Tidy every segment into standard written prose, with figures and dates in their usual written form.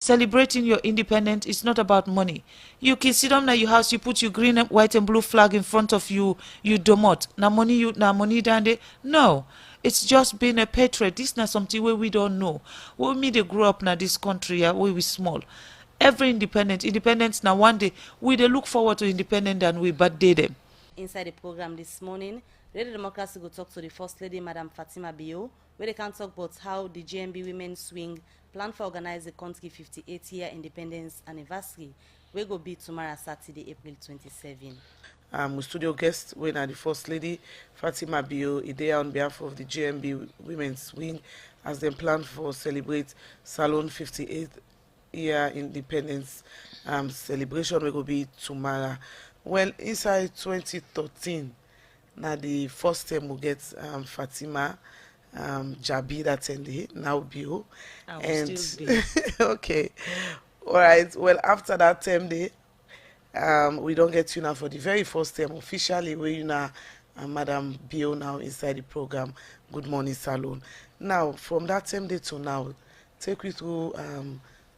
celebrating your independence is not about money. You can sit down at your house, you put your green, white, and blue flag in front of you, you domot. Na money down there. No. It's just being a patriot. This is not something where we don't know. When we grow up in this country, where we small. Every independence now one day, we they look forward to independence and we birthday them. Inside the program this morning, Radio Democracy will talk to the First Lady, Madam Fatima Bio, where they can talk about how the GMB Women's Swing plan for organize the country 58th-year independence anniversary, where go be tomorrow, Saturday, April 27. My studio guest, when the First Lady, Fatima Bio, is there on behalf of the GMB Women's Wing as they plan for celebrate Salon 58th year independence celebration will be tomorrow. Well, inside 2013, now the first time we get Fatima Jabi that ended, now Bio. And still be. Okay. All right. Well, after that time day, we don't get you now for the very first time officially. We you now, Madam Bio now inside the program. Good morning, Salon. Now, from that time day to now, take me through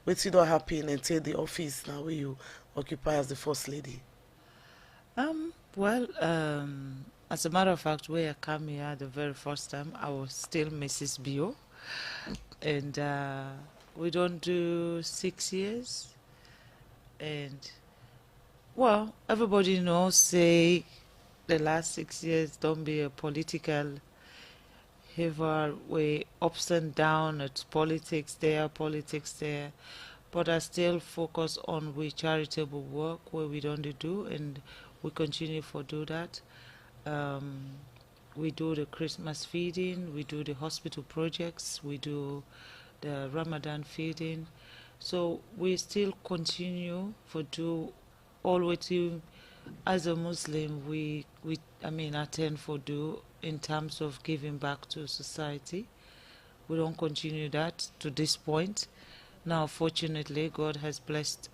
what you don't happen and take the office now where you occupy as the First Lady. Well, as a matter of fact, when I came here the very first time, I was still Mrs. Bio, and we don't do 6 years, and well, everybody knows say the last 6 years don't be a political heaver way ups and down. It's politics there, but I still focus on we charitable work where we don't do, and we continue for do that. We do the Christmas feeding, we do the hospital projects, we do the Ramadan feeding. So we still continue for do all what you as a Muslim we attend for do in terms of giving back to society. We don't continue that to this point. Now, fortunately, God has blessed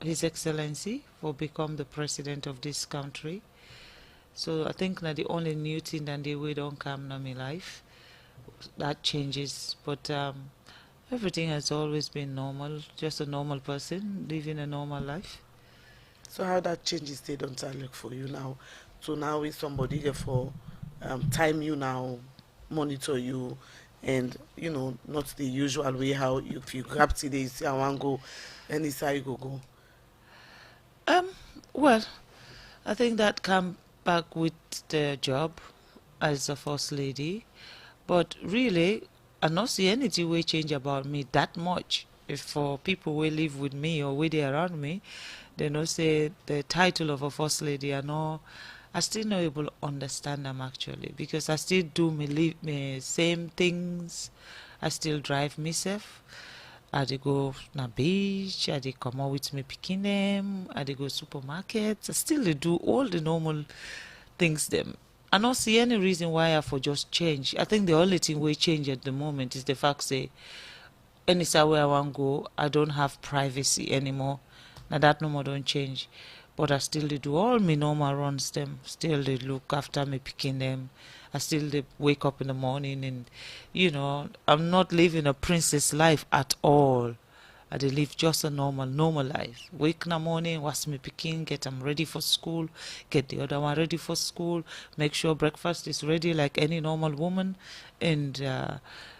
His Excellency for become the president of this country. So I think that the only new thing that they will don't come in my life, that changes. But everything has always been normal, just a normal person living a normal life. So how that changes they don't look for you now. So now is somebody there for time you now, monitor you, and you know, not the usual way how if you grab today, you say I want to go, and it's how you go. Well, I think that come back with the job as a First Lady, but really I not see anything will change about me that much. If for people will live with me or with they around me, they know say the title of a First Lady, I still not able to understand them actually, because I still do me same things. I still drive myself. I dey go na beach, I dey come out with me picking them, I dey go supermarkets. I still dey do all the normal things them. I don't see any reason why I for just change. I think the only thing we change at the moment is the fact say anytime where I want go, I don't have privacy anymore. Now that no more don't change. But I still do all my normal runs them. Still they look after me picking them. I still they wake up in the morning and you know, I'm not living a princess life at all. I dey live just a normal life. Wake in the morning, wash me picking, get them ready for school, get the other one ready for school, make sure breakfast is ready like any normal woman, and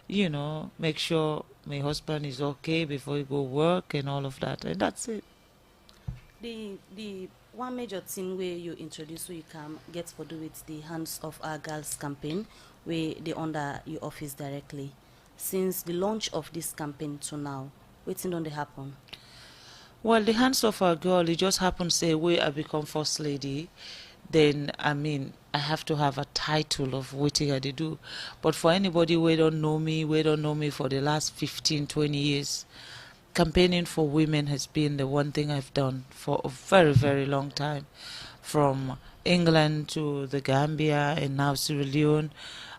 you know, make sure my husband is okay before he go work and all of that, and that's it. The one major thing where you introduce who you can get for do with the Hands of Our Girls campaign, where they under your office directly. Since the launch of this campaign to now, waiting on the happen? Well, the Hands of Our Girl, it just happens say where I become First Lady, then I have to have a title of what I do. But for anybody who don't know me for the last 15, 20 years, campaigning for women has been the one thing I've done for a very, very long time. From England to the Gambia and now Sierra Leone.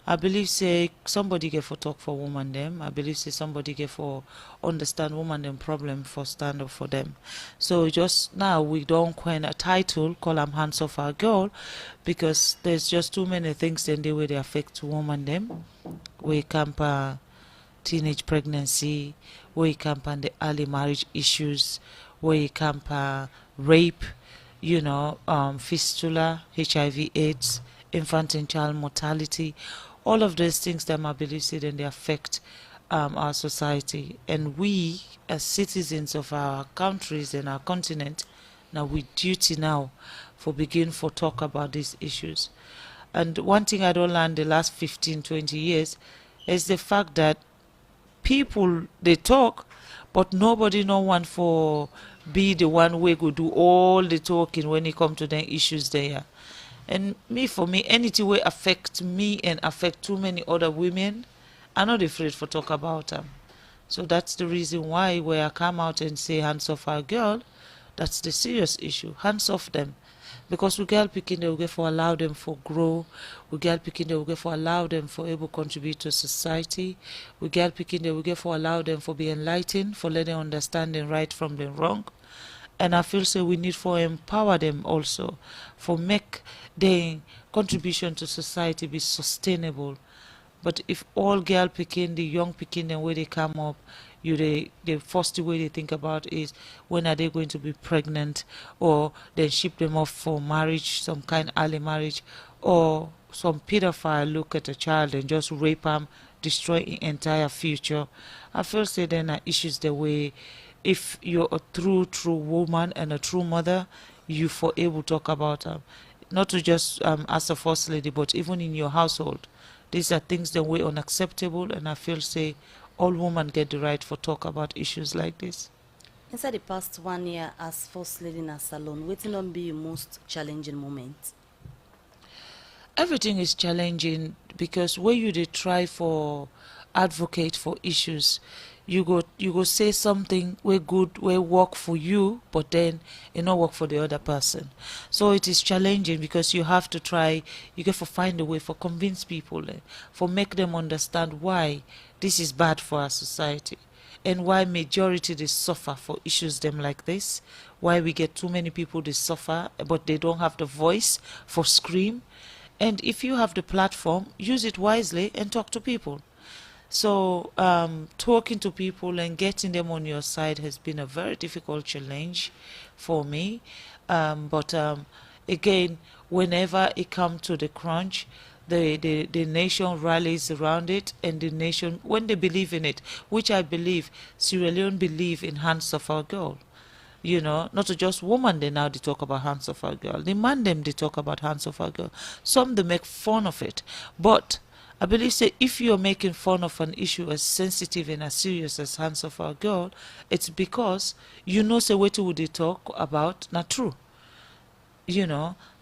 I believe say somebody get for talk for woman them. I believe say somebody get for understand woman them problem for stand up for them. So just now we don't coin a title call them Hands of Our Girl, because there's just too many things in the way they affect woman them. We camp teenage pregnancy, where it camp on the early marriage issues, where it camp rape, fistula, HIV, AIDS, infant and child mortality, all of those things that I believe say then they affect our society. And we, as citizens of our countries and our continent, now we duty now for begin for talk about these issues. And one thing I don't learn the last 15, 20 years is the fact that people they talk, but nobody no one for be the one way go do all the talking when it come to the issues there. And me for me, anything will affect me and affect too many other women, I'm not afraid for talk about them. So that's the reason why when I come out and say hands off our girl, that's the serious issue. Hands off them. Because we girl picking they will get for allow them for grow. We girl picking they will get for allow them for able contribute to society. We girl picking they will get for allow them for be enlightened, for letting understand the right from the wrong. And I feel so we need for empower them also, for make their contribution to society be sustainable. But if all girl picking, the young picking, and where they come up, the first way they think about is when are they going to be pregnant, or then ship them off for marriage, some kind early marriage, or some pedophile look at a child and just rape them, destroy entire future. I feel say then are issues the way if you're a true woman and a true mother, you for able to talk about them, not to just as a first lady, but even in your household. These are things that way unacceptable, and I feel say all women get the right for talk about issues like this. Inside the past 1 year as first lady in a salon, wetin don be your most challenging moment? Everything is challenging because when you dey try for advocate for issues, you go say something wey good wey work for you, but then it not work for the other person. So it is challenging because you have to try, you get to find a way for convince people, for make them understand why this is bad for our society, and why majority they suffer for issues them like this, why we get too many people they suffer but they don't have the voice for scream. And if you have the platform, use it wisely and talk to people. So talking to people and getting them on your side has been a very difficult challenge for me. But again, whenever it comes to the crunch, the nation rallies around it, and the nation, when they believe in it, which I believe, Sierra Leone believe in hands of our girl. Not to just woman they now they talk about hands of our girl. The man them they talk about hands of our girl. Some they make fun of it. But I believe say if you're making fun of an issue as sensitive and as serious as hands of our girl, it's because say what would they talk about not true.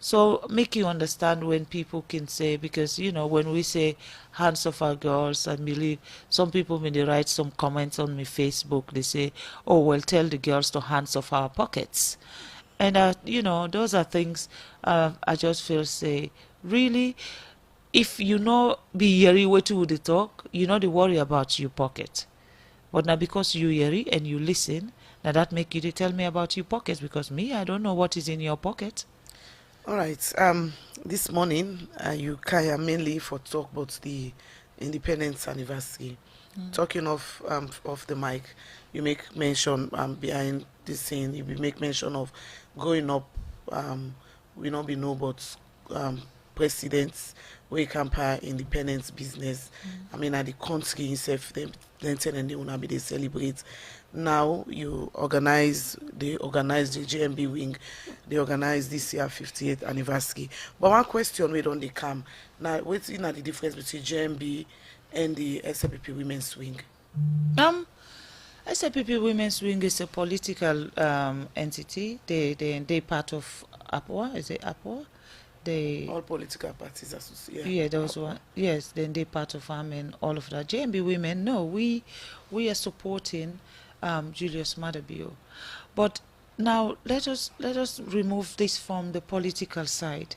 So make you understand when people can say, because when we say hands of our girls, I believe some people when they write some comments on my Facebook, they say, oh well, tell the girls to hands off our pockets. And those are things I just feel say really, if be yeri what would they talk, they worry about your pocket. But now because you yeri and you listen, now that make you tell me about your pockets, because me, I don't know what is in your pocket. All right. This morning, you can mainly for talk about the independence anniversary. Talking of the mic, you make mention behind this scene. You make mention of growing up. We not be know about presidents where campaign independence business. I mean, at the country itself, then and they wanna be they celebrate. Now you they organize the GMB wing, they organize this year 58th anniversary. But one question we don't they come now, what's the difference between GMB and the SLPP Women's Wing? SLPP Women's Wing is a political entity. They part of APOA. Is it APOA? All political parties associated. Yeah, those one. Yes, then they part of and all of that. JMB Women, no, we are supporting Julius Madabio. But now let us remove this from the political side.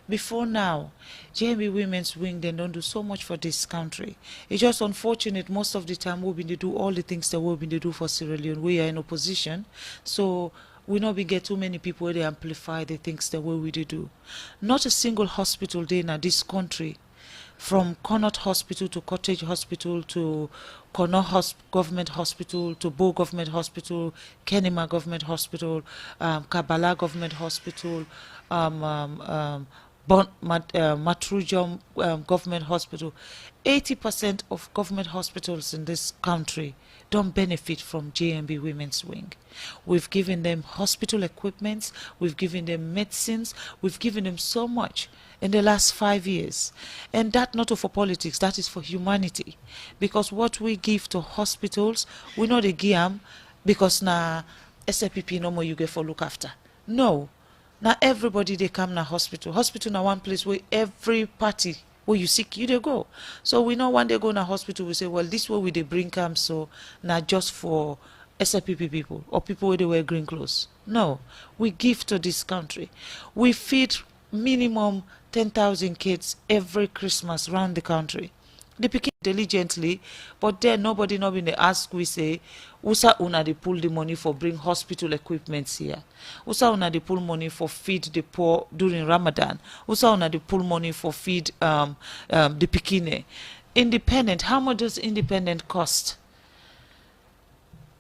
Before now, JMB Women's Wing, they don't do so much for this country. It's just unfortunate most of the time we've been to do all the things that we've been to do for Sierra Leone. We are in opposition, so we not be get too many people where they amplify the things that we do. Not a single hospital day in this country from Connaught Hospital to Cottage Hospital to Government Hospital to Bow Government Hospital, Kenema Government Hospital, Kabbalah Government Hospital, Matrujom Government Hospital. 80% of government hospitals in this country don't benefit from JMB Women's Wing. We've given them hospital equipments, we've given them medicines, we've given them so much in the last 5 years. And that not for politics, that is for humanity. Because what we give to hospitals, we know they give them because na SLPP no more you get for look after. No. Now everybody they come na hospital. Hospital na one place where every party where you sick you they go. So we know when they go na hospital we say, well, this way we they bring come so not just for SLPP people or people where they wear green clothes. No, we give to this country. We feed minimum 10,000 kids every Christmas around the country. They pick it diligently, but then nobody been they ask we say, Usa una they pull the money for bring hospital equipments here. Usa una they pull money for feed the poor during Ramadan. Usa una they pull money for feed the Pikine. Independent, how much does independent cost?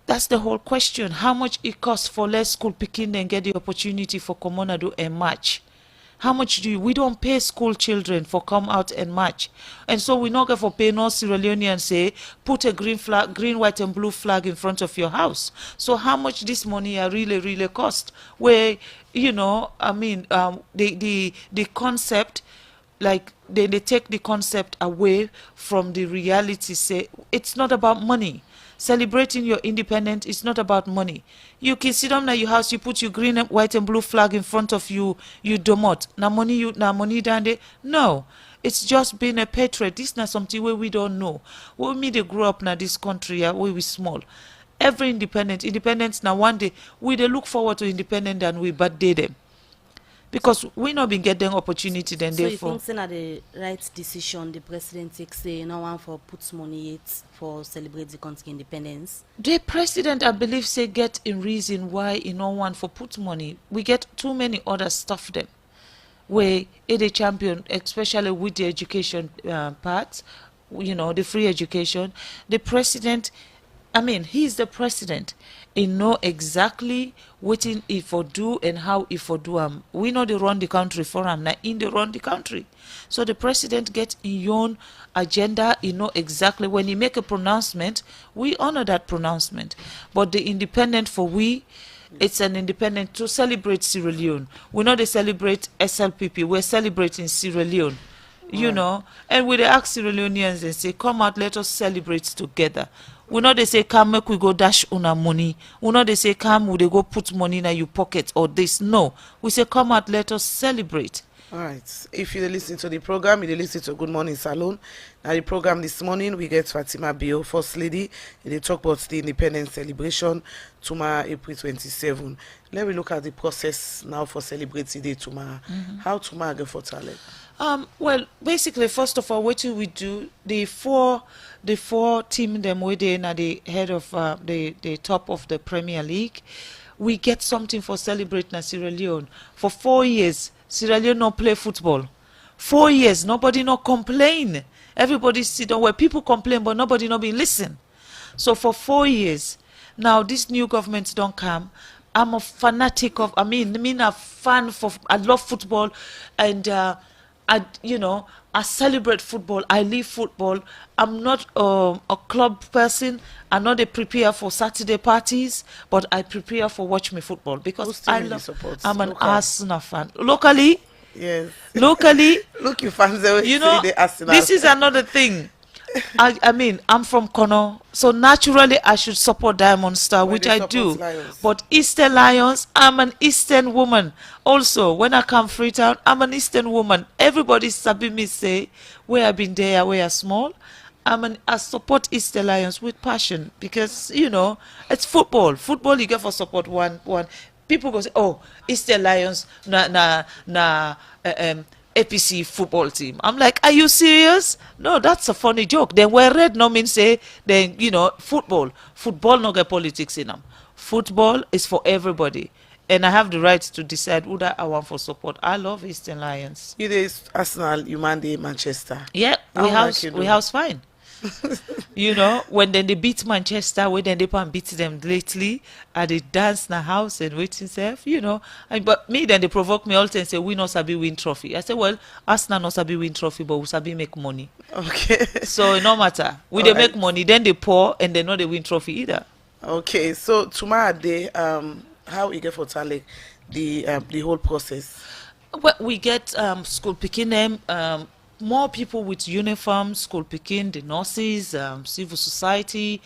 That's the whole question. How much it costs for less school Pikine and get the opportunity for Komonado and match? How much do we don't pay school children for come out and march, and so we not going for pay no Sierra Leonean say put a green flag, green, white and blue flag in front of your house. So how much this money are really cost? Where I mean the concept, like they take the concept away from the reality. Say it's not about money. Celebrating your independence is not about money. You can sit down at your house, you put your green, white, and blue flag in front of you, you domot. Na money down there. No. It's just being a patriot. This is not something where we don't know. When we they grow up in this country, where we small. Every independence now one day, we they look forward to independence and we bad day them. Because we not been getting opportunity then so therefore. So you think the right decision the president takes say no one for puts money yet for celebrate the country independence? The president I believe say get in reason why he no one for put money. We get too many other stuff them. Where it a champion, especially with the education part, the free education. The president, I mean, he's the president. He know exactly what he for do and how he for do. We know they run the country for him. Now in they run the country. So the president get his own agenda. He know exactly when he make a pronouncement, we honor that pronouncement. But the independent for we, it's an independent to celebrate Sierra Leone. We know they celebrate SLPP. We're celebrating Sierra Leone. And we ask Sierra Leoneans and say, come out, let us celebrate together. We know they say, come, make we go dash una money. We know they say, come, we they go put money in your pocket or this. No. We say, come out, let us celebrate. All right. If you listen to the program, you listen to Good Morning Salon. Now the program this morning, we get Fatima Bio, First Lady. They talk about the independence celebration tomorrow, April 27. Let me look at the process now for celebrating day tomorrow. How tomorrow go for talent? Well, basically, first of all, what do we do? The four team them within at the head of the top of the Premier League. We get something for celebrating Sierra Leone. For 4 years, Sierra Leone not play football. 4 years, nobody not complain. Everybody sit down where people complain, but nobody not be listen. So for 4 years, now this new government don't come. I'm a fanatic of. I mean a fan for. I love football, and I celebrate football. I live football. I'm not a club person. I'm not a prepare for Saturday parties, but I prepare for watch me football because I love. I'm an Arsenal fan. Locally, yes. Locally, look, you fans the Arsenal. This is another thing. I mean, I'm from Kono, so naturally I should support Diamond Star, which I do. Lions. But Eastern Lions, I'm an Eastern woman. Also, when I come Freetown, I'm an Eastern woman. Everybody sabi me say, where I've been there, where I'm small, I support Eastern Lions with passion because, it's football. Football, you get for support one. People go say, oh, Eastern Lions, APC football team. I'm like, are you serious? No, that's a funny joke. Then we're red no mean say, then, football no get politics in them. Football is for everybody. and I have the right to decide who that I want for support. I love Eastern Lions. You days Arsenal, you man dey Manchester. Yeah, How like you we do? house fine. You know, when then they beat Manchester, when then they pan beat them lately, and they dance in the house and waiting self, you know. And but me then they provoke me all the time and say we not sabi win trophy. I say, well, Arsenal not sabi win trophy, but we sabi make money. Okay. So it no matter. We All they make right. money, then they pour and they know they win trophy either. Okay. So tomorrow day, how you get for Talik the whole process? Well, we get school picking them, more people with uniforms, school picking, the nurses, civil society.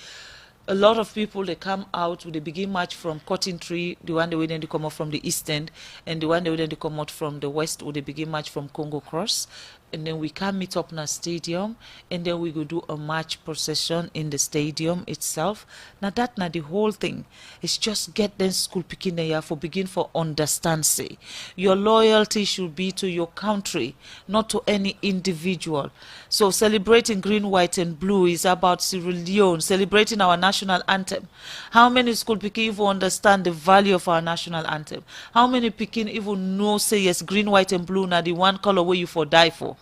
A lot of people they come out with the begin march from Cotton Tree, the one they will then they come out from the east end, and the one they will then they come out from the west with the begin march from Congo Cross. And then we can meet up in a stadium, and then we go do a march procession in the stadium itself. Now that now the whole thing is just get them school picking there for begin for understand say your loyalty should be to your country, not to any individual. So celebrating green, white, and blue is about Sierra Leone, celebrating our national anthem. How many school picking even understand the value of our national anthem? How many picking even know say yes, green, white, and blue now the one color where you for die for?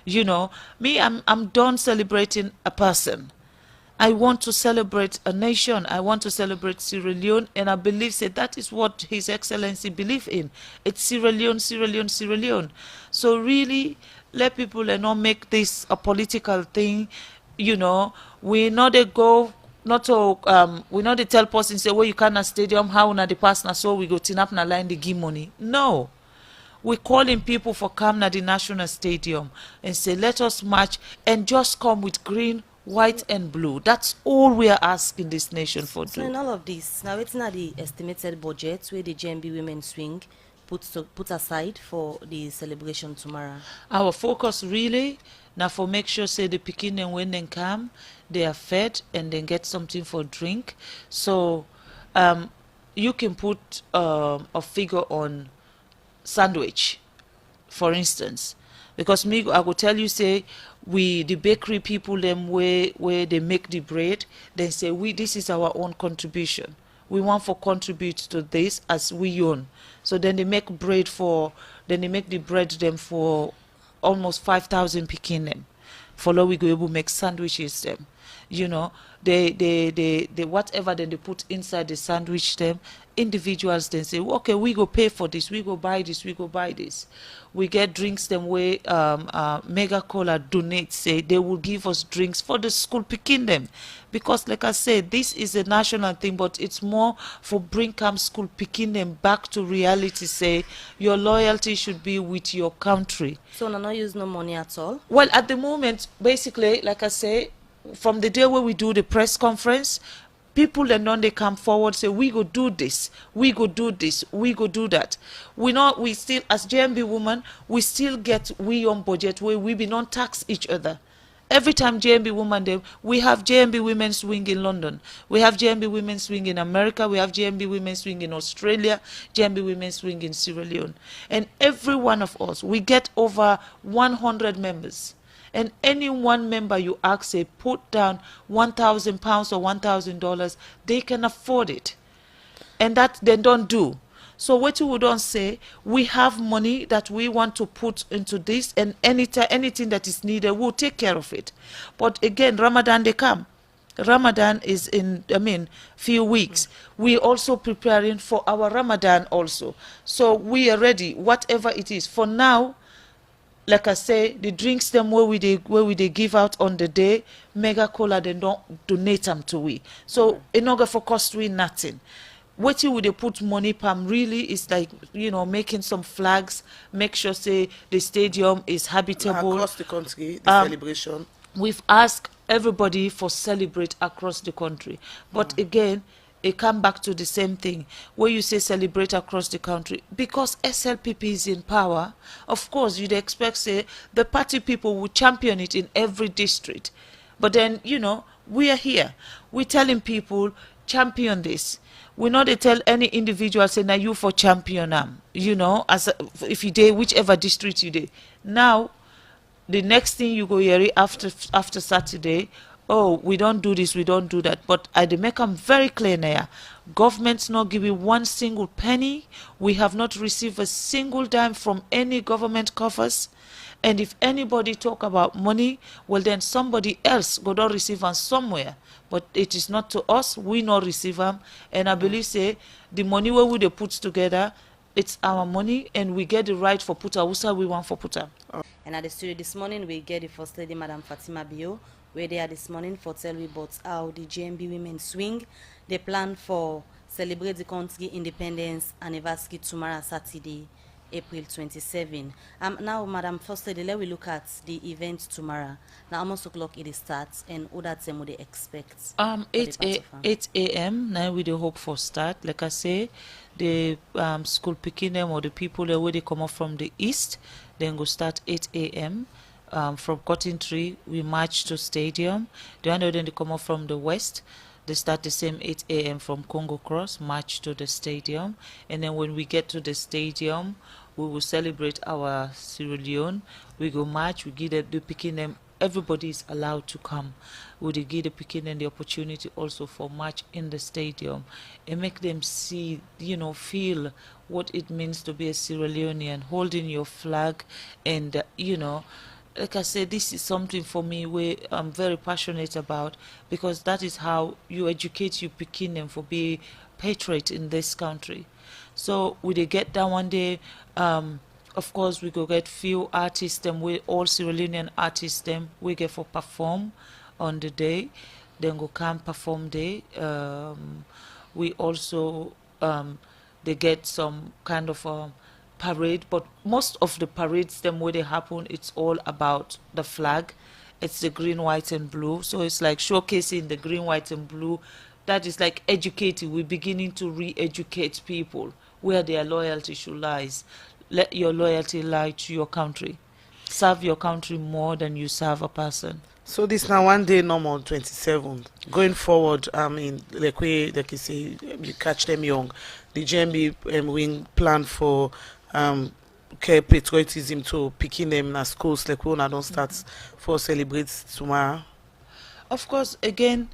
You know, me, I'm done celebrating a person. I want to celebrate a nation. I want to celebrate Sierra Leone, and I believe that is what His Excellency believe in. It's Sierra Leone, Sierra Leone, Sierra Leone. So really, let people not make this a political thing. You know, we know they go not to we know they tell person say, well, you can't a stadium, how na the pass na so we go tin up na line the give money. No. We're calling people for come to the National Stadium and say, let us march and just come with green, white, and blue. That's all we are asking this nation for. So in all of this, now it's not the estimated budget where the GMB Women Swing put aside for the celebration tomorrow. Our focus really now for make sure say the Pekin and when they come, they are fed and then get something for drink. So you can put a figure on sandwich, for instance, because me I go tell you say we the bakery people them where they make the bread, they say this is our own contribution, we want for contribute to this as we own. So then they make bread then they make the bread them for almost 5,000 picking them. Follow we go able make sandwiches them. You know, they whatever then they put inside the sandwich them, individuals then say, okay, we go pay for this, we go buy this, we go buy this. We get drinks them way Mega Cola donates, say they will give us drinks for the school picking them. Because like I said, this is a national thing, but it's more for bring come school picking them back to reality, say your loyalty should be with your country. So no use no money at all? Well, at the moment, basically, like I say, from the day where we do the press conference, people and then they come forward say we go do this, we go do this, we go do that. We still as JMB woman we still get we on budget where we be not tax each other. Every time JMB woman we have JMB women swing in London, we have JMB women swing in America, we have JMB women swing in Australia, JMB women swing in Sierra Leone, and every one of us we get over 100 members. And any one member you ask, say, put down £1,000 or $1,000, they can afford it. And that they don't do. So what you would say, we have money that we want to put into this, and anything that is needed, we'll take care of it. But again, Ramadan they come. Ramadan is in, few weeks. We also preparing for our Ramadan also. So we are ready, whatever it is. For now, like I say, the drinks them where we they give out on the day, Mega Cola they don't donate them to we. So in order for cost we nothing. What you would they put money palm really is like making some flags, make sure say the stadium is habitable across the country. The celebration. We've asked everybody for celebrate across the country, but again it come back to the same thing where you say celebrate across the country because SLPP is in power. Of course you'd expect say the party people will champion it in every district, but then we are here, we're telling people champion this. We know they tell any individual say now you for champion if you did whichever district you did. Now the next thing you go here after Saturday, oh, we don't do this, we don't do that. But I dey make am very clear now. Government's not giving one single penny. We have not received a single dime from any government coffers. And if anybody talk about money, well then somebody else go don receive am somewhere. But it is not to us. We not receive am. And I believe say the money wey we dey put together, it's our money, and we get the right for put Hausa we want for put am. And at the studio this morning, we get the First Lady, Madam Fatima Bio, where they are this morning for tell we about how the GMB women swing. They plan for celebrate the country independence anniversary tomorrow, Saturday, April 27. Now, Madam First Lady, let we look at the event tomorrow. Now, almost o'clock it starts, and all that time would they expect? 8 a.m. Now we dey hope for start. Like I say, the school picking them or the people that where they come up from the east, then go start 8 a.m. From Cotton Tree, we march to stadium. The one then they come up from the west, they start the same 8 a.m. from Congo Cross, march to the stadium. And then when we get to the stadium, we will celebrate our Sierra Leone. We go march, we give the picking them. Everybody is allowed to come. We will give the picking them the opportunity also for march in the stadium and make them see, feel what it means to be a Sierra Leonean, holding your flag. And, like I said, this is something for me where I'm very passionate about, because that is how you educate your picking them for being patriot in this country. So we dey get that one day. Of course, we go get few artists them, we all Sierra Leonean artists them we get for perform on the day. Then go come perform day. We also they get some kind of parade, but most of the parades them where they happen, it's all about the flag. It's the green, white, and blue. So it's like showcasing the green, white, and blue. That is like educating. We're beginning to re-educate people where their loyalty should lies. Let your loyalty lie to your country. Serve your country more than you serve a person. So this now one day normal 27th. Going forward, I mean, like you say, you catch them young. The GMB wing plan for care patriotism to picking them in schools like we don't start for celebrate tomorrow. Of course, again,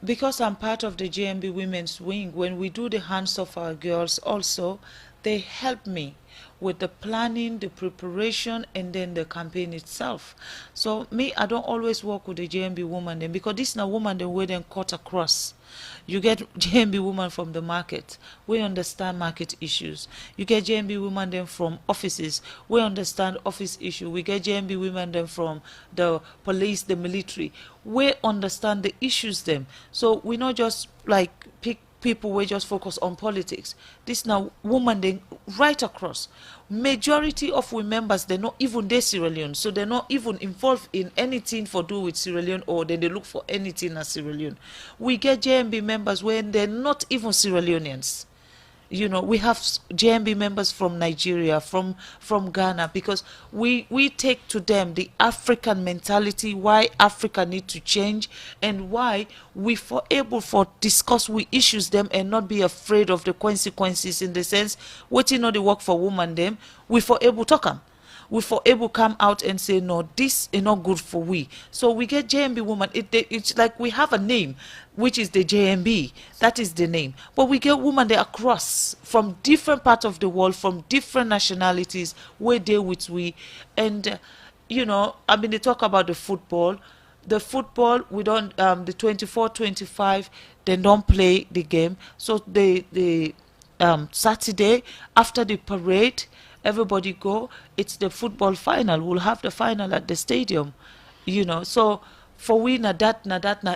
because I'm part of the GMB Women's Wing, when we do the Hands of Our Girls also, they help me with the planning, the preparation, and then the campaign itself. So me, I don't always work with the JMB woman then, because this is a woman then we then cut across. You get JMB woman from the market, we understand market issues. You get JMB women then from offices, we understand office issue. We get JMB women then from the police, the military, we understand the issues them. So we not just like pick people we just focus on politics. This now woman then right across. Majority of we members, they're not even they Sierra Leone, so they're not even involved in anything for do with Sierra Leone, or then they look for anything as Sierra Leone. We get JMB members when they're not even Sierra Leoneans. You know, we have JMB members from Nigeria, from Ghana, because we take to them the African mentality, why Africa need to change, and why we for able for discuss we issues them and not be afraid of the consequences, in the sense what you know the work for woman them, we for able talk them. We for able come out and say no, this is not good for we. So we get JMB woman. It's like we have a name, which is the JMB. That is the name. But we get women there across from different parts of the world, from different nationalities, where they with we. And you know, I mean, they talk about the football. The football, we don't the 24-25, they don't play the game. So the Saturday after the parade, everybody go, it's the football final. We'll have the final at the stadium, you know. So for we na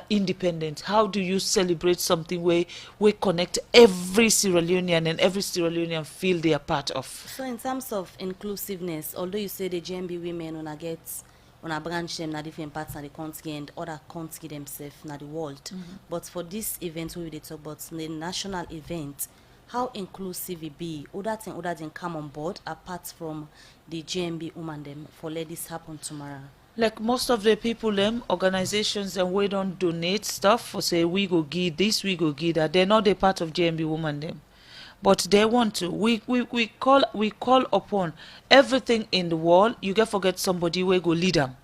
independent, how do you celebrate something where we connect every Sierra Leonean and every Sierra Leonean feel they are part of? So in terms of inclusiveness, although you say the GMB women wanna get wanna branch them na different parts of the country and other country themselves na the world, but for this event we dey talk about the national event, how inclusive it be, other than come on board apart from the GMB woman them for let this happen tomorrow? Like most of the people them organizations and we don't donate stuff for say we go give this, we go give that. They're not a part of GMB woman them, but they want to. We call upon everything in the world. You get forget somebody we go lead them.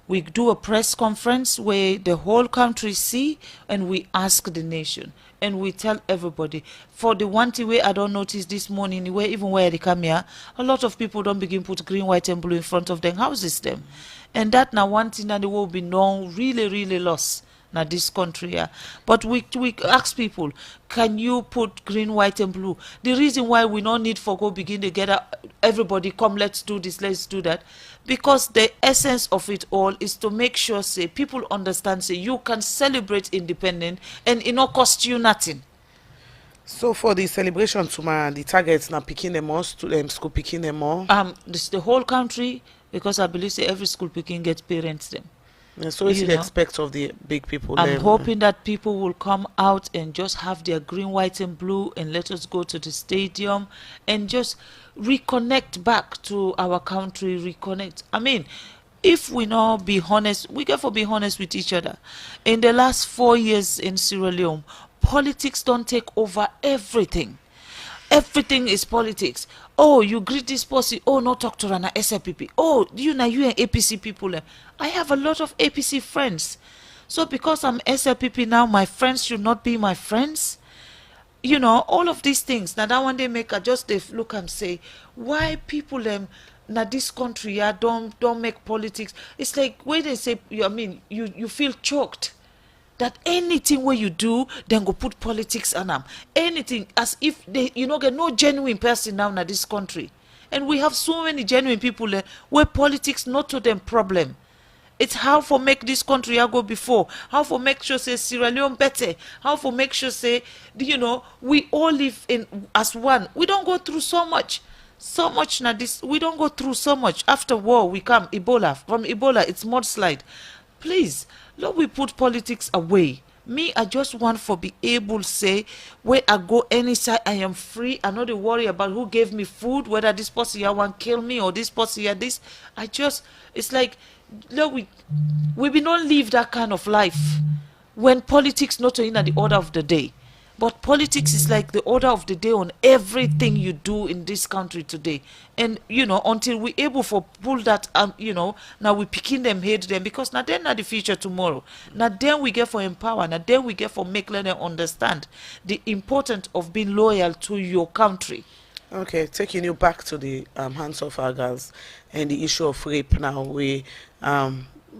We do a press conference where the whole country see, and we ask the nation, and we tell everybody. For the one thing where I don't notice this morning, where even where they come here, a lot of people don't begin put green, white, and blue in front of them houses them, and that now one thing that they will be known really, really lost. Now this country here, but we ask people, can you put green, white, and blue? The reason why we don't need for go begin together, everybody come, let's do this, let's do that, because the essence of it all is to make sure, say, people understand, say, you can celebrate independence and it not cost you nothing. So for the celebration tomorrow, the targets now picking them all, school picking them all. This the whole country, because I believe say every school picking gets parents them. Yeah, so what You do you know, expect of the big people? I'm hoping that people will come out and just have their green, white, and blue, and let us go to the stadium and just reconnect back to our country. Reconnect. I mean, if we not be honest, we got to be honest with each other. In the last 4 years in Sierra Leone, politics don't take over everything. Everything is politics. Oh, you greet this person. Oh, no talk to Rana SLPP. Oh, you and APC people. I have a lot of APC friends. So because I'm SLPP now, my friends should not be my friends. You know, all of these things. Now that one day make I just they look and say, why people now this country don't make politics. It's like when they say, I mean, you feel choked that anything where you do, then go put politics on them. Anything, as if they, get no genuine person now in this country. And we have so many genuine people where politics not to them problem. It's how for make this country I go before, how for make sure say Sierra Leone better, how for make sure say, we all live in as one. We don't go through so much now this, we don't go through so much. After war, we come Ebola. From Ebola, it's mudslide. Please, let we put politics away. Me, I just want for be able to say, where I go any side, I am free. I not to worry about who gave me food, whether this person here want kill me or this person here this. It's like, look, we be not live that kind of life when politics not in the order of the day. But politics is like the order of the day on everything you do in this country today. And, until we able for pull that, now we picking them, hate them, because now they're not the future tomorrow. Now then we get for empower, now then we get for make them understand the importance of being loyal to your country. Okay, taking you back to the hands of our girls and the issue of rape now,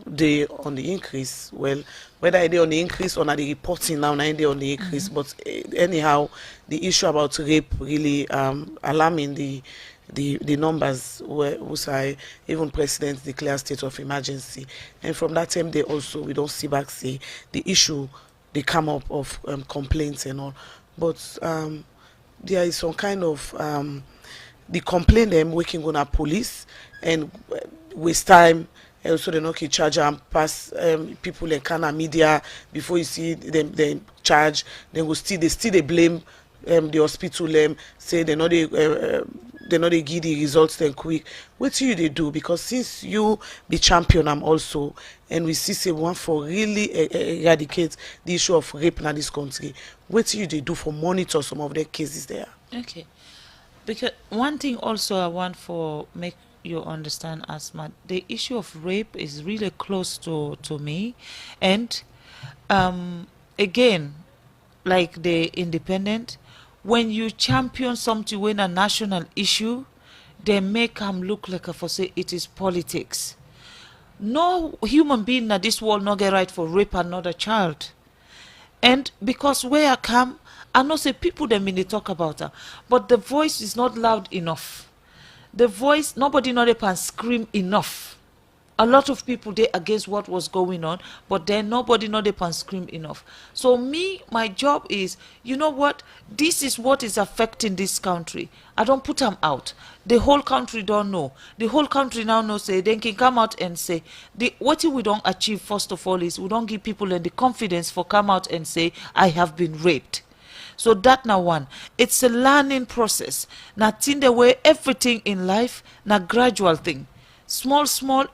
they on the increase. Well, whether they on the increase or not the reporting now, they on the increase. But anyhow, the issue about rape really alarming the numbers where even president declare state of emergency, and from that time we don't see back say the issue they come up of complaints and all, but there is some kind of the complaint them working on our police and waste time. Also, they not charge and pass people in Kana media before you see them charge. Then they still blame the hospital. Say they not they give the results then quick. What do they do? Because since you be champion, I'm also, and we see say one for really eradicate the issue of rape in this country. What do they do for monitor some of the cases there? Okay, because one thing also I want for make you understand, Asma, the issue of rape is really close to me, and again, like the independent, when you champion something when a national issue, they make them look like for say it is politics. No human being in this world not get right for rape another child. And because where I come, I know say people them in they talk about her, but the voice is not loud enough. The voice, nobody know they can scream enough. A lot of people they against what was going on, but then nobody know they can scream enough. So my job is, you know what? This is what is affecting this country. I don't put them out. The whole country don't know. The whole country now know say they can come out and say what we don't achieve first of all is we don't give people the confidence for come out and say I have been raped. So that now one, it's a learning process. Now in the way everything in life, now gradual thing. Small,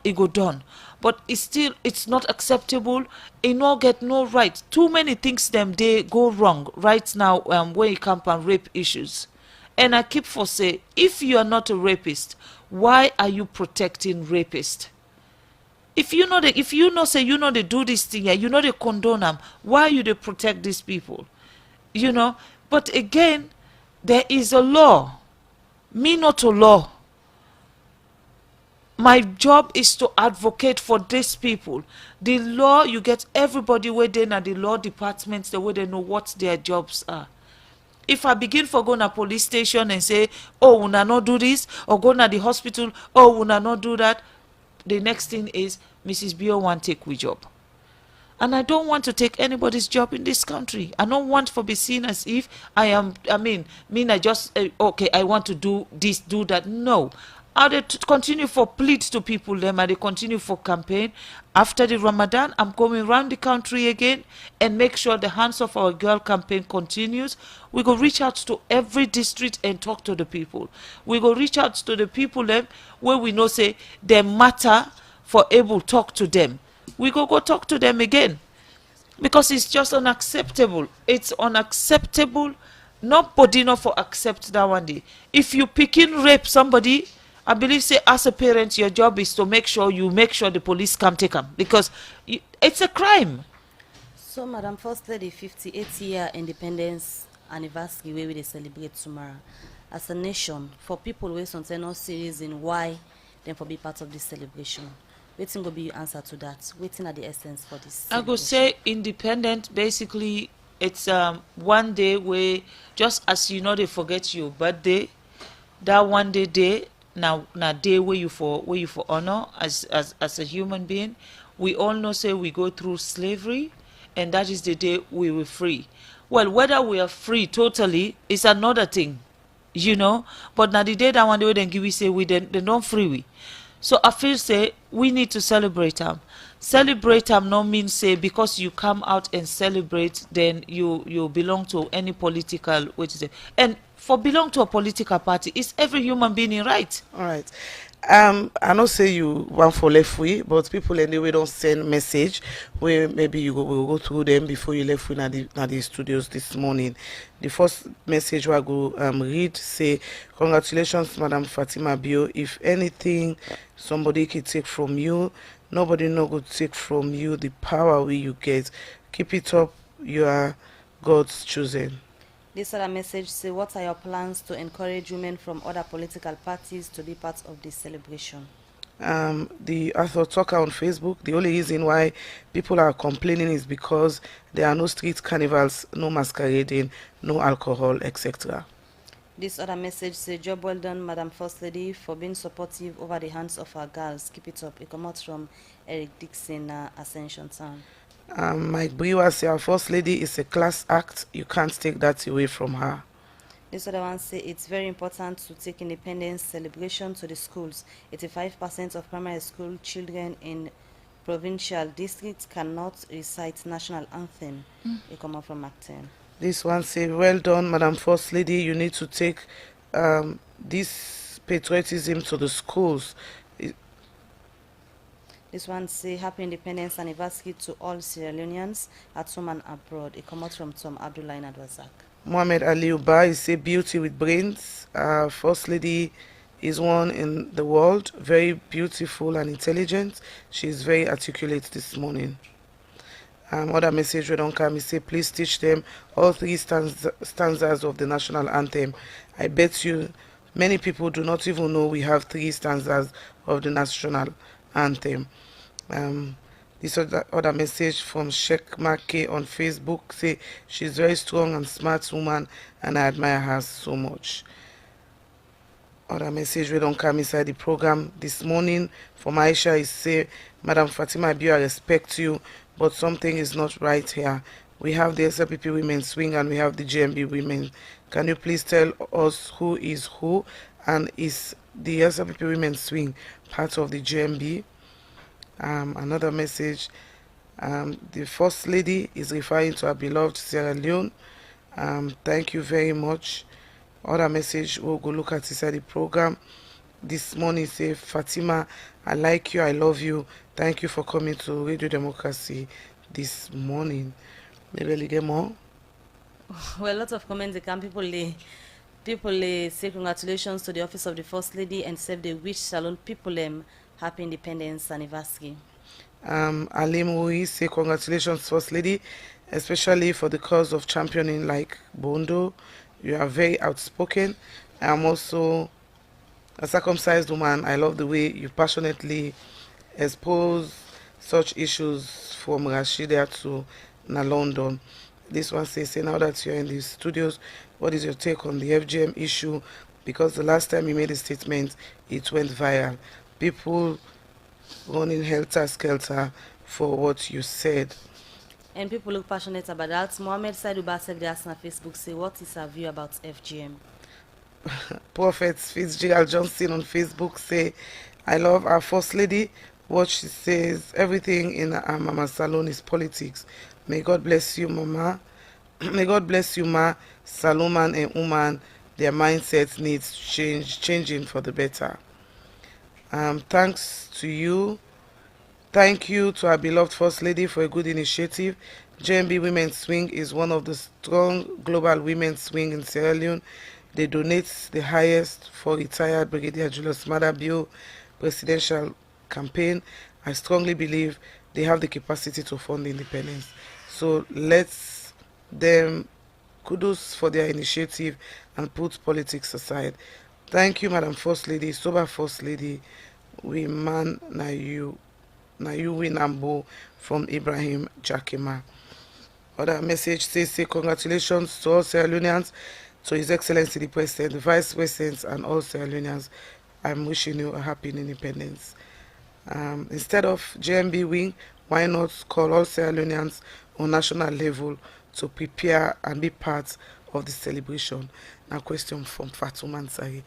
it go done. But it's not acceptable. It no get no right. Too many things they go wrong right now when it comes on rape issues. And I keep for say, if you are not a rapist, why are you protecting rapists? If you know say they do this thing, yeah, they condone them, why you they protect these people? But again, there is a law. Me not a law. My job is to advocate for these people. The law, you get everybody within at the law departments, the way they know what their jobs are. If I begin for going to police station and say, oh, una not do this, or go to the hospital, oh, una not do that, the next thing is Mrs. Bio want take we job. And I don't want to take anybody's job in this country. I don't want to be seen as if I just, okay, I want to do this, do that. No. I they continue for plead to people them, and they continue for campaign. After the Ramadan, I'm coming around the country again and make sure the Hands of Our Girl campaign continues. We go reach out to every district and talk to the people. We go reach out to the people them where we know say they matter for able talk to them. We go talk to them again, because it's just unacceptable. It's unacceptable. Nobody not for accept that one day. If you picking rape somebody, I believe say as a parent your job is to make sure the police come take them, because it's a crime. So, Madam First Lady, 58th year independence anniversary where we dey celebrate tomorrow. As a nation, for people wey sometimes not serious in why them for be part of this celebration, wetin go be your answer to that? Wetin are the essence for this I go say independent, basically it's one day where, just as they forget your birthday, that one day now day where you for honor as a human being. We all know say we go through slavery, and that is the day we were free. Well, whether we are free totally is another thing, but now the day that one day then give we say we then don't free we. So I feel say we need to celebrate them. Celebrate them no means say because you come out and celebrate then you belong to any political, what is it? And for belong to a political party, it's every human being in right. All right. I know say you want for left way, but people anyway don't send message where maybe you will go through them before you left way na the studios this morning. The first message I go read say, congratulations, Madam Fatima Bio. If anything somebody can take from you, nobody no go take from you the power we you get. Keep it up. You are God's chosen. This other message say, what are your plans to encourage women from other political parties to be part of this celebration? The author talker on Facebook, the only reason why people are complaining is because there are no street carnivals, no masquerading, no alcohol, etc. This other message say, job well done, Madam First Lady, for being supportive over the hands of our girls. Keep it up. It comes out from Eric Dixon, Ascension Town. Mike Brewer say, our First Lady is a class act. You can't take that away from her. This other one say, it's very important to take independence celebration to the schools. 85% of primary school children in provincial districts cannot recite national anthem. It come out from Mark 10. This one say, well done, Madam First Lady. You need to take this patriotism to the schools. This one say, happy independence anniversary to all Sierra Leoneans at home and abroad. It comes out from Tom Abdullah in Adwazak. Mohamed Ali Uba is say, beauty with brains. First Lady is one in the world, very beautiful and intelligent. She is very articulate this morning. Other message we don't come, he say, please teach them all three stanzas of the national anthem. I bet you many people do not even know we have three stanzas of the national anthem. This other message from Sheikh Maki on Facebook say, she's very strong and smart woman and I admire her so much. Other message we don't come inside the program this morning from Aisha is say, Madam Fatima Bio, I respect you, but something is not right here. We have the SLPP women swing and we have the GMB women. Can you please tell us who is who, and is the SLPP women swing part of the GMB? Another message, the First Lady is referring to her beloved Sierra Leone. Thank you very much. Other message we'll go look at inside the program this morning say, Fatima, I like you, I love you. Thank you for coming to Radio Democracy this morning. Maybe we'll get more. Well, a lot of comments. People say congratulations to the office of the First Lady and say they wish Salon people happy independence anniversary. Alim Mui say congratulations, First Lady, especially for the cause of championing like Bondo. You are very outspoken. I am also a circumcised woman. I love the way you passionately expose such issues from Rashida to Na London. This one says, say now that you're in the studios, what is your take on the FGM issue? Because the last time you made a statement, it went viral. People running helter skelter for what you said. And people look passionate about that. Mohammed Saidu Basef, they asked on Facebook, say, what is our view about FGM? Prophet Fitzgerald Johnson on Facebook say, I love our First Lady. What she says, everything in our Mama Salon is politics. May God bless you, Mama. May God bless you, Ma. Salomon and Uman, their mindset needs changing for the better. Thanks to you. Thank you to our beloved First Lady for a good initiative. JMB Women's Swing is one of the strong global women's swing in Sierra Leone. They donate the highest for retired Brigadier Julius Maada Bio presidential campaign. I strongly believe they have the capacity to fund independence. So let's them kudos for their initiative and put politics aside. Thank you, Madam First Lady, Sober First Lady. We man na you Winambo from Ibrahim Jakima. Other message says, say congratulations to all Sierra Leoneans, to His Excellency the President, the Vice President, and all Sierra Leoneans. I'm wishing you a happy independence. Instead of JMB wing, why not call all Sierra Leoneans on national level to prepare and be part of the celebration? Now, question from Fatima Ansari.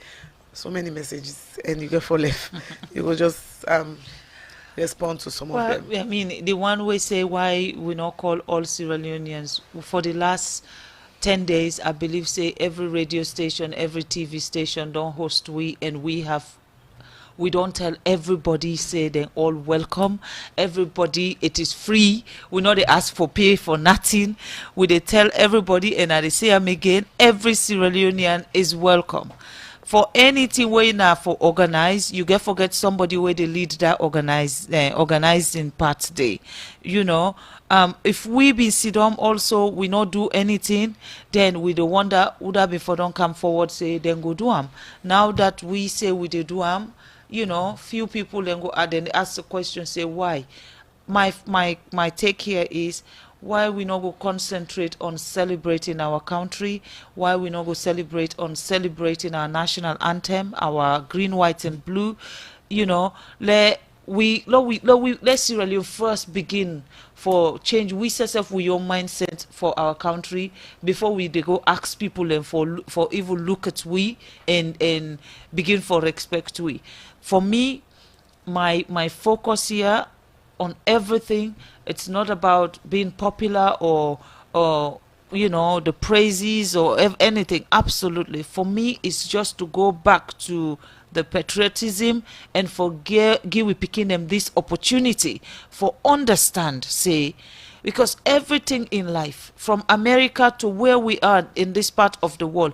So many messages, and you get for left. You will just respond to some of them. I mean, the one way say why we not call all Sierra Leoneans for the last 10 days, I believe, say every radio station, every TV station don't host we, and we don't tell everybody, say they all welcome. Everybody, it is free. We know they ask for pay for nothing. We they tell everybody, and I say them again, every Sierra Leonean is welcome. For anything way now for organize, you get forget somebody where they lead that organizing part day. You know, if we be sit down also, we not do anything, then we the wonder would have before don't come forward say then go do them. Now that we say we they do them, you know, few people then go add and ask the question, say why. My take here is why we not go concentrate on celebrating our country, why we not go celebrate on celebrating our national anthem, our green, white, and blue. You know, let's really first begin for change. We set up with your mindset for our country before we they go ask people and for even look at we and begin for respect we. For me, my focus here on everything, it's not about being popular or you know, the praises or anything. Absolutely, for me it's just to go back to the patriotism and for give we picking them this opportunity for understand, say, because everything in life from America to where we are in this part of the world,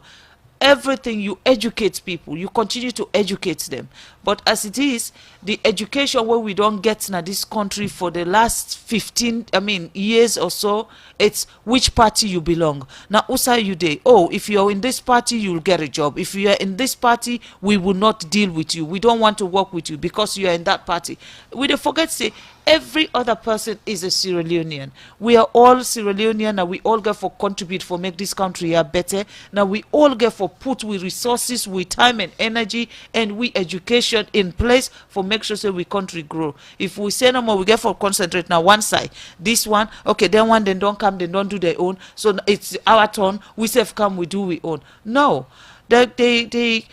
everything you educate people, you continue to educate them. But as it is, the education where we don't get in this country for the last 15 years or so, it's which party you belong. Now usa you day, oh, if you're in this party you'll get a job, if you are in this party we will not deal with you, we don't want to work with you because you are in that party. We don't forget say every other person is a Sierra Leonean. We are all Sierra Leonean, and we all get for contribute for make this country a better. Now we all get for put with resources, with time and energy, and we education in place for make sure say we country grow. If we say no more, we get for concentrate now one side. This one, okay, then one then don't come, they don't do their own. So it's our turn. We say come, we do we own. No, the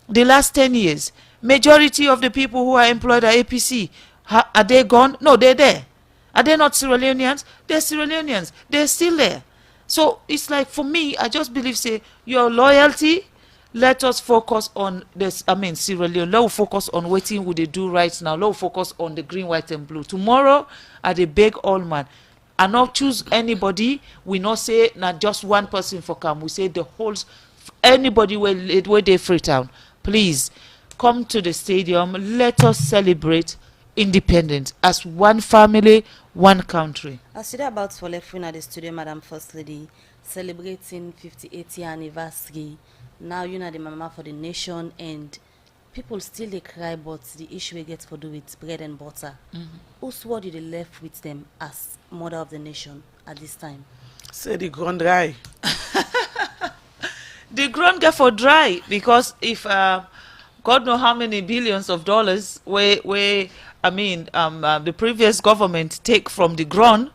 last 10 years, majority of the people who are employed at APC, are they gone? No, they're there. Are they not Sierra Leoneans? They're Sierra Leoneans. They're still there. So it's like, for me, I just believe, say, your loyalty, let us focus on this. Sierra Leone, let us focus on what would they do right now. Let us focus on the green, white, and blue. Tomorrow, at the big old man, I not choose anybody. We not say not just one person for come. We say the whole, anybody where they Freetown. Please come to the stadium. Let us celebrate independent as one family, one country. As today about for left at the studio, Madam First Lady, celebrating 58th year anniversary. Now you know the mama for the nation, and people still they cry, but the issue we get for do with bread and butter. Whose word you they left with them as mother of the nation at this time? Say the Grun dry. The Grun get for dry because if God know how many billions of dollars the previous government take from the Grun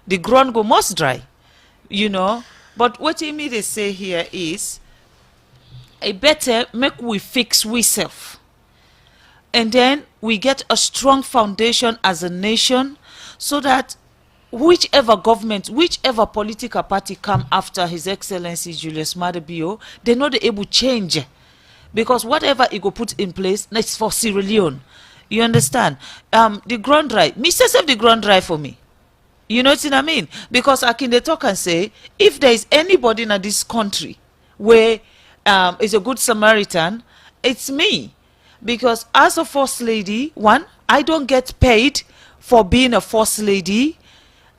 go most dry, you know. But what me they say here is, I better make we fix we self, and then we get a strong foundation as a nation, so that whichever government, whichever political party come after His Excellency Julius Maada Bio, they know they able change, because whatever he go put in place, it's for Sierra Leone. You understand? The Grun dry, me say the Grun dry for me. You know what I mean? Because I can talk and say, if there is anybody in this country where is a good Samaritan, it's me. Because as a first lady, one, I don't get paid for being a first lady.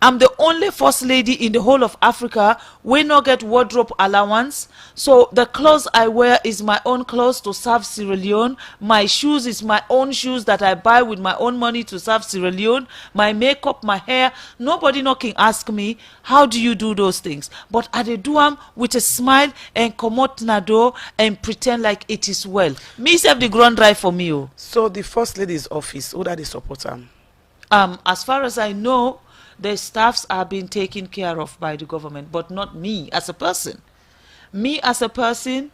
I'm the only first lady in the whole of Africa. We not get wardrobe allowance. So the clothes I wear is my own clothes to serve Sierra Leone. My shoes is my own shoes that I buy with my own money to serve Sierra Leone. My makeup, my hair. Nobody no can ask me, how do you do those things? But I do them with a smile and come out nado and pretend like it is well. Me self the Grun dry for me. Oh. So the First Lady's office, who that they support them? As far as I know, the staffs are being taken care of by the government, but not me as a person. Me as a person,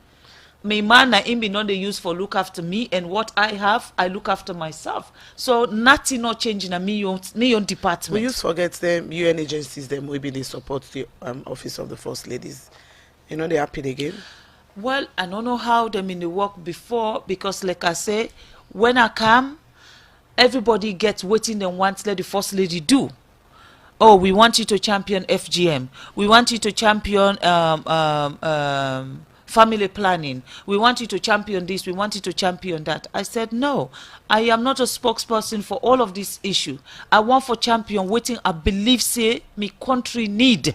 my man na him be not the use for look after me, and what I have, I look after myself. So nothing not changing in me own department. We used to forget them UN agencies, them maybe they support the office of the First Ladies. You know they happen again. Well, I don't know how them in the work before, because like I say, when I come, everybody gets waiting and wants let the First Lady do. Oh, we want you to champion FGM. We want you to champion family planning. We want you to champion this. We want you to champion that. I said, no, I am not a spokesperson for all of this issue. I want for champion waiting, I believe, say, me country need.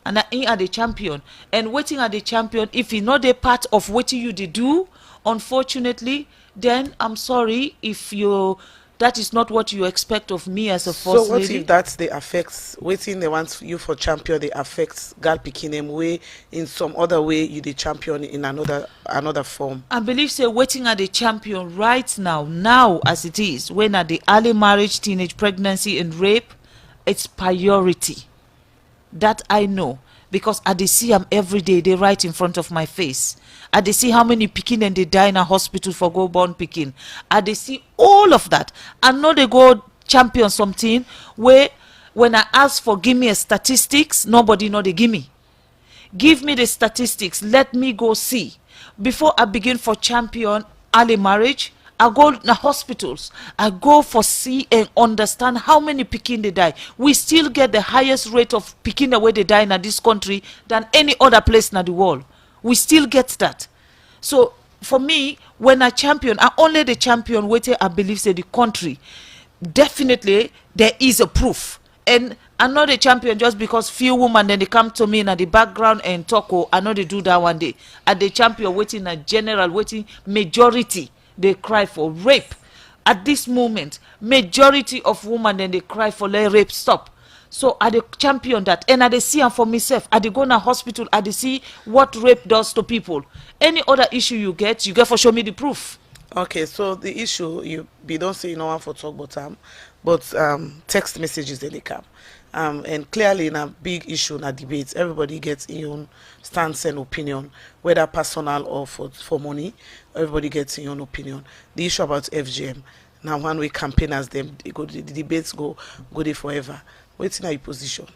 And I are the champion. And waiting at the champion, if you know the part of what you do, unfortunately, then I'm sorry if you... That is not what you expect of me as a first lady. So what if that's the affects waiting they want you for champion, they affects girl picking them way in some other way you the champion in another form? I believe say waiting at the champion right now as it is, when at the early marriage, teenage pregnancy and rape, it's priority. That I know. Because I see them every day, they right in front of my face. I see how many picking and they die in a hospital for go born picking. I see all of that. I know they go champion something where when I ask for give me a statistics, nobody know they give me. Give me the statistics, let me go see. Before I begin for champion early marriage, I go to hospitals. I go for see and understand how many pikin they die. We still get the highest rate of pikin the way they die in this country than any other place in the world. We still get that. So for me, when I champion, I only the champion waiting, I believe say the country. Definitely there is a proof. And I'm not a champion just because few women then they come to me in the background and talk. Oh, I know they do that one day. At the champion waiting a general waiting majority. They cry for rape. At this moment, majority of women then they cry for let rape stop. So I the champion that, and I they see for myself. I they go to hospital. I they see what rape does to people. Any other issue you get for show me the proof. Okay, so the issue you don't say no one for talk but text messages they come. And clearly in a big issue in a debate, everybody gets their own stance and opinion, whether personal or for money. Everybody gets their own opinion. The issue about FGM, now when we campaigners them, the debates go there forever. What's in your position?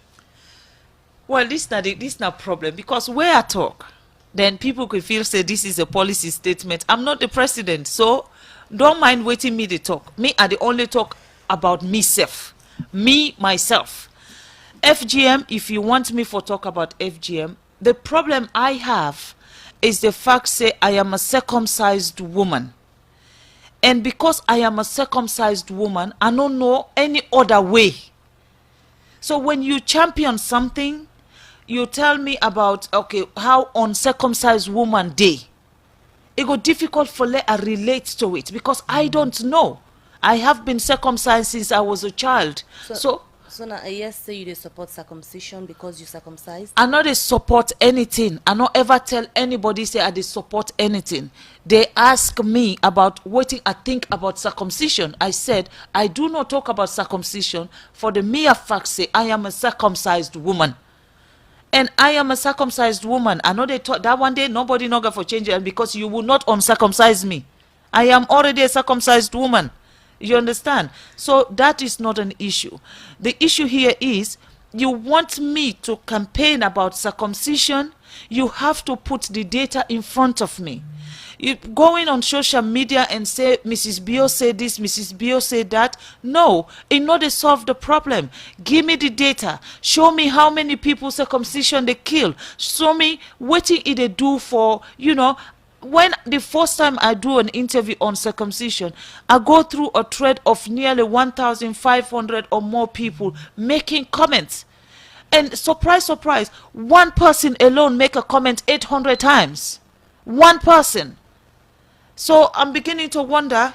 Well, this not problem, because where I talk, then people could feel say this is a policy statement. I'm not the president, so don't mind waiting me to talk. Me, I the only talk about myself. Me, myself. FGM, if you want me for talk about FGM, the problem I have is the fact say I am a circumcised woman. And because I am a circumcised woman, I don't know any other way. So when you champion something, you tell me about, okay, how uncircumcised woman day. It go difficult for let I relate to it because I don't know. I have been circumcised since I was a child. So now, yes, say you dey support circumcision because you circumcised. I know they support anything. I not ever tell anybody say I dey support anything. They ask me about what I think about circumcision. I said I do not talk about circumcision for the mere fact say I am a circumcised woman. And I am a circumcised woman. I know they thought that one day nobody not going for change it because you will not uncircumcise me. I am already a circumcised woman. You understand? So that is not an issue. The issue here is you want me to campaign about circumcision, you have to put the data in front of me. You going on social media and say Mrs. Bio said this, Mrs. Bio said that. No, it not to solve the problem. Give me the data. Show me how many people circumcision they kill. Show me what it they do for, when the first time I do an interview on circumcision, I go through a thread of nearly 1,500 or more people making comments. And surprise, surprise, one person alone make a comment 800 times. One person. So I'm beginning to wonder,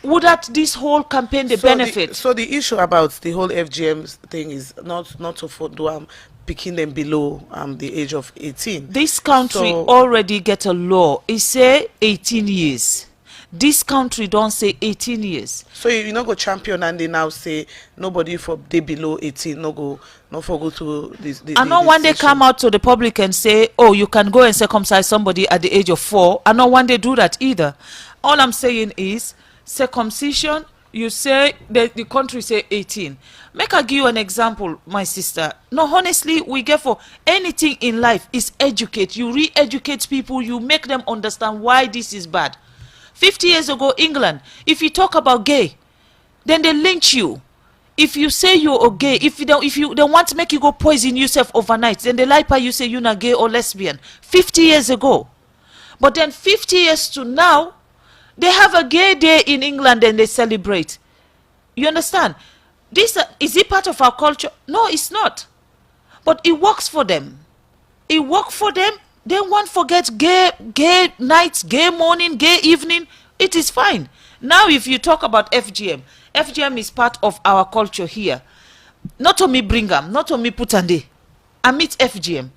would that this whole campaign the benefit? So the issue about the whole FGM thing is not to do picking them below the age of 18. This country already get a law. It say 18 years. This country don't say 18 years. So you not go champion and they now say nobody for they below 18 no for go to this. I know one day come out to the public and say, oh, you can go and circumcise somebody at the age of 4. I know one day do that either. All I'm saying is circumcision. You say that the country say 18. Make I give you an example, my sister. No, honestly, we get for anything in life is educate. You re-educate people. You make them understand why this is bad. 50 years ago, England, if you talk about gay, then they lynch you. If you say you're a gay, if you don't want to make you go poison yourself overnight, then they lie by you say you're not gay or lesbian. 50 years ago. But then 50 years to now, they have a gay day in England and they celebrate. You understand? This is it part of our culture? No, it's not. But it works for them. It works for them. They won't forget gay nights, gay morning, gay evening. It is fine. Now if you talk about FGM, FGM is part of our culture here. Not to me Brigham, not to me Putande. I meet FGM.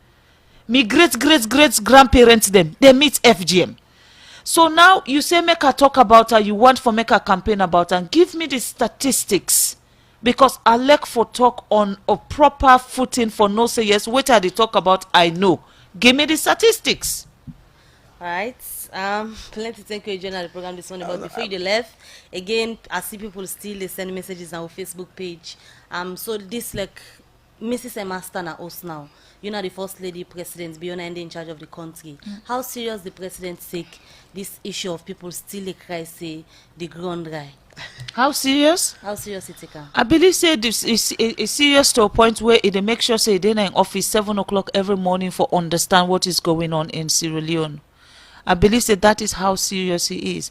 Me great-grandparents them, they meet FGM. So now you say make a talk about her, you want for make a campaign about her, and give me the statistics. Because I like for talk on a proper footing for no say yes. What are they talk about? I know. Give me the statistics. All right. Plenty thank you joining the program this morning. But before you left, again, I see people still send messages on our Facebook page. So this like Mrs. Emma Stana us now. You know the first lady president, beyond in charge of the country. How serious the president take this issue of people still cry say the Grun dry? How serious? How serious it take? I believe say this is serious to a point where it make sure say they're in office 7 o'clock every morning for understand what is going on in Sierra Leone. I believe say that is how serious it is.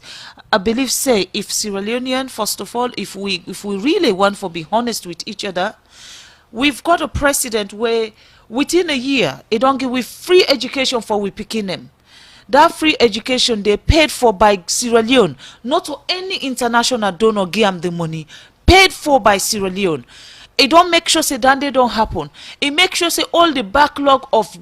I believe say if Sierra Leonean, first of all, if we really want to be honest with each other, we've got a president where within a year it don't give we free education for we picking them. That free education they paid for by Sierra Leone, not to any international donor give them the money, paid for by Sierra Leone. It don't make sure say that they don't happen. It makes sure say all the backlog of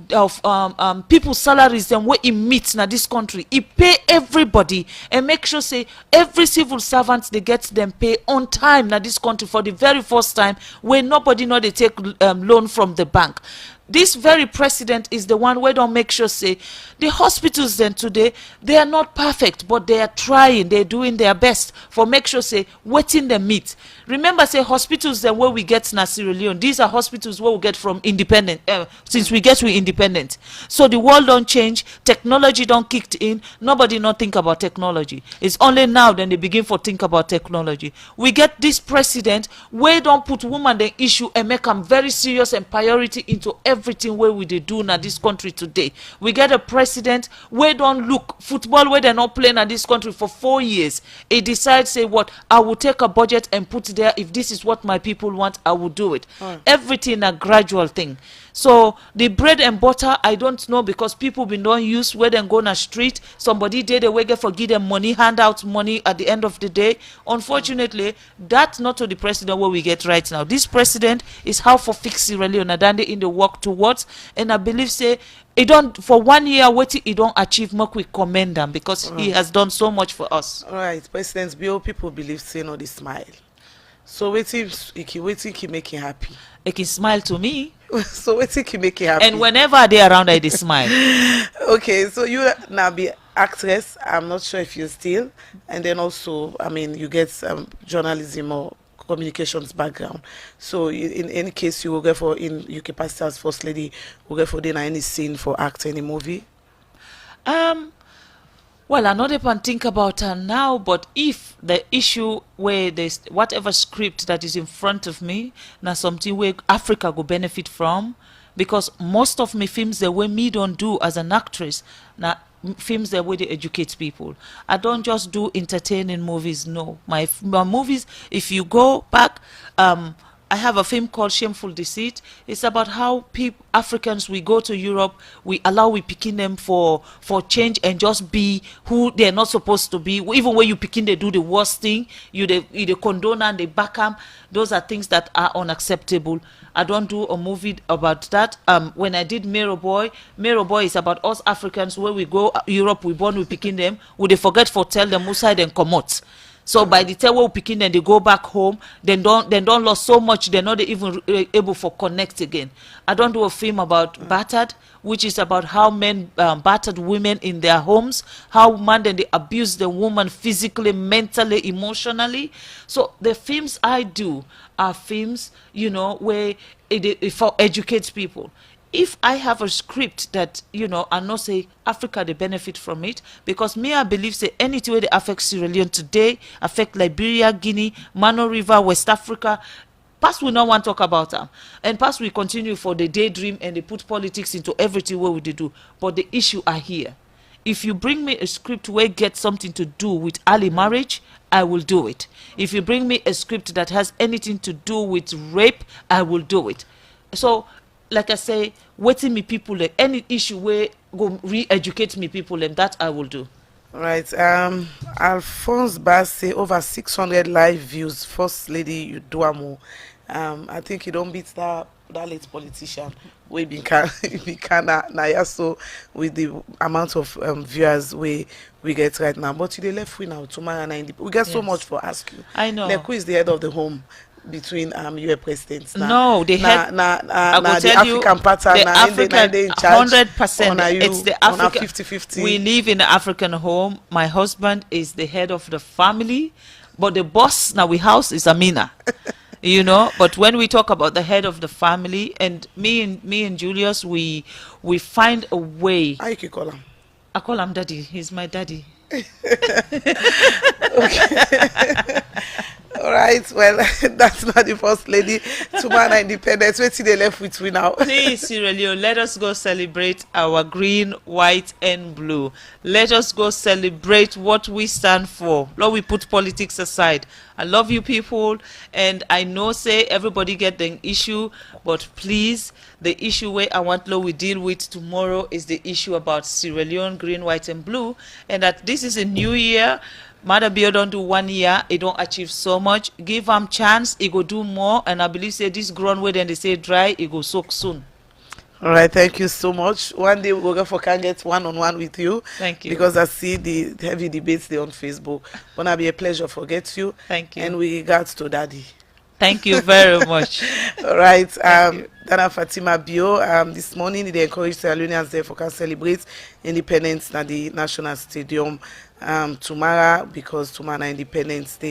people's salaries them where it meets na this country. It pay everybody and make sure say every civil servant they get them pay on time na this country for the very first time where nobody know they take loan from the bank. This very president is the one where don't make sure say the hospitals then today they are not perfect but they are trying, they're doing their best for make sure say waiting the meet. Remember say hospitals then where we get na Sierra Leone, these are hospitals where we get from independent since we get we independent. So the world don't change, technology don't kicked in, nobody not think about technology. It's only now then they begin for think about technology. We get this president where don't put woman the issue and make them very serious and priority into everything where we dey do na this country today. We get a president wey don look football wey dem not play na this country for 4 years. He decide say what, I will take a budget and put there. If this is what my people want, I will do it. Everything a gradual thing. So the bread and butter, I don't know, because people been don't use where them go on a street. Somebody did a way for give them money, hand out money at the end of the day. Unfortunately, that's not to the president what we get right now. This president is how for fix Sierra Leone and in the work towards. And I believe say he don't for 1 year waiting he don't achieve more. We commend him because he has done so much for us. All right, President Bio, people believe say no, they smile. So waiting, he make him happy. He can smile to me. So waiting, he make him happy. And whenever they around, I they smile. Okay, so you now be actress. I'm not sure if you still, and then also, I mean, you get journalism or communications background. So in any case, you will go for in your capacity as first lady, will go for then any scene for act any movie. Well, I not even think about her now, but if the issue where there's whatever script that is in front of me, now something where Africa go benefit from, because most of my films the way me don't do as an actress, now films the way they educate people. I don't just do entertaining movies. No, my movies. If you go back, I have a film called Shameful Deceit. It's about how Africans, we go to Europe, we allow we picking them for change and just be who they're not supposed to be. Even when you picking, they do the worst thing. You they condone and they back them. Those are things that are unacceptable. I don't do a movie about that. When I did Mero Boy is about us Africans where we go Europe, we born, we picking them. We they forget for tell them who side and come out. So by the time we're picking them, they go back home. Then don't lost so much. They're not even able for connect again. I don't do a film about battered, which is about how men battered women in their homes, how man then they abuse the woman physically, mentally, emotionally. So the films I do are films, you know, where it for educates people. If I have a script that, you know, I know say Africa they benefit from it, because me I believe say anything where they affect Sierra Leone today, affect Liberia, Guinea, Mano River, West Africa, past we not want to talk about them. And past we continue for the daydream and they put politics into everything what we do. But the issue are here. If you bring me a script where get something to do with early marriage, I will do it. If you bring me a script that has anything to do with rape, I will do it. So like I say, waiting me people like any issue where go re-educate me people and that I will do. Right. Alphonse Bass say over 600 live views. First lady you do amo. I think you don't beat that late politician. We be can na so with the amount of viewers we get right now. But you left we now tomorrow night. We get so much for ask you. I know. Like who is the head of the home? Between you presidents no they had I will tell African you pattern the African 100%. It's the African 50-50. We live in an African home. My husband is the head of the family, but the boss now we house is Amina. You know, but when we talk about the head of the family, and me and Julius, we find a way. How you call him? I call him daddy. He's my daddy. Okay. All right, well, that's not the first lady. Tomorrow independence. Wait till they left with we now. Please, Sierra Leone, let us go celebrate our green, white, and blue. Let us go celebrate what we stand for. Lord, we put politics aside. I love you people, and I know say everybody get the issue, but please, the issue where I want Lord we deal with tomorrow is the issue about Sierra Leone, green, white, and blue, and that this is a new year. Mother Bio don't do 1 year, it don't achieve so much. Give him chance, he go do more, and I believe say this ground where then they say dry, it go soak soon. All right, thank you so much. One day we'll go for can get one-on-one with you. Thank you. Because I see the heavy debates there on Facebook. But it'll be a pleasure to get you. Thank you. And we regards to Daddy. Thank you very much. All right. Dana Fatima Bio, this morning they encourage Sierra Leoneans there for can celebrate independence at the National Stadium tomorrow, because tomorrow Independence Day.